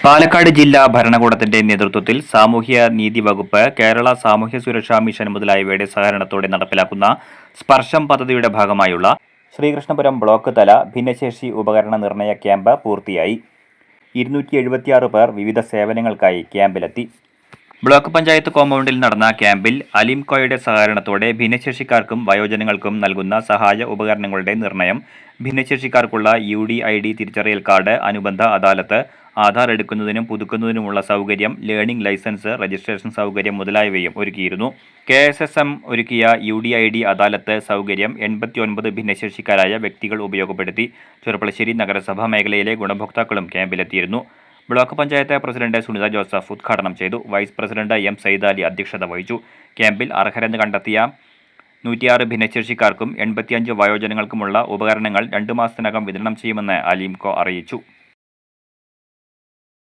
പാലക്കാട് ജില്ലാ ഭരണകൂടത്തിന്റെ നേതൃത്വത്തിൽ സാമൂഹ്യ നീതി വകുപ്പ്, കേരള സാമൂഹ്യ സുരക്ഷാ മിഷൻ മുതലായവയുടെ സഹകരണത്തോടെ നടപ്പിലാക്കുന്ന സ്പർശം പദ്ധതിയുടെ ഭാഗമായുള്ള ശ്രീകൃഷ്ണപുരം ബ്ലോക്ക് തല ഭിന്നശേഷി ഉപകരണ നിർണയ ക്യാമ്പ് പൂർത്തിയായി. 276 പേർ വിവിധ സേവനങ്ങൾക്കായി ക്യാമ്പിലെത്തി. ബ്ലോക്ക് പഞ്ചായത്ത് കോമ്പൗണ്ടിൽ നടന്ന ക്യാമ്പിൽ അലിംകോയുടെ സഹകരണത്തോടെ ഭിന്നശേഷിക്കാർക്കും വയോജനങ്ങൾക്കും നൽകുന്ന സഹായ ഉപകരണങ്ങളുടെ നിർണയം, ഭിന്നശേഷിക്കാർക്കുള്ള UDID തിരിച്ചറിയൽ കാർഡ്, അനുബന്ധ അദാലത്ത്, ആധാർ എടുക്കുന്നതിനും പുതുക്കുന്നതിനുമുള്ള സൗകര്യം, ലേണിംഗ് ലൈസൻസ്, രജിസ്ട്രേഷൻ സൗകര്യം മുതലായവയും ഒരുക്കിയിരുന്നു. KSSM ഒരുക്കിയ UDID അദാലത്ത് സൗകര്യം 89 ഭിന്നശേഷിക്കാരായ വ്യക്തികൾ ഉപയോഗപ്പെടുത്തി. ചെറുപ്പളശ്ശേരി നഗരസഭാ മേഖലയിലെ ഗുണഭോക്താക്കളും ക്യാമ്പിലെത്തിയിരുന്നു. ബ്ലോക്ക് പഞ്ചായത്ത് പ്രസിഡന്റ് സുനിത ജോസഫ് ഉദ്ഘാടനം ചെയ്തു. Vice president M. സൈദാലി അധ്യക്ഷത വഹിച്ചു. ക്യാമ്പിൽ അർഹരെന്ന് കണ്ടെത്തിയ 106 ഭിന്നശേഷിക്കാർക്കും 85 വയോജനങ്ങൾക്കുമുള്ള ഉപകരണങ്ങൾ 2 മാസത്തിനകം വിതരണം ചെയ്യുമെന്ന് അലിംകോ അറിയിച്ചു.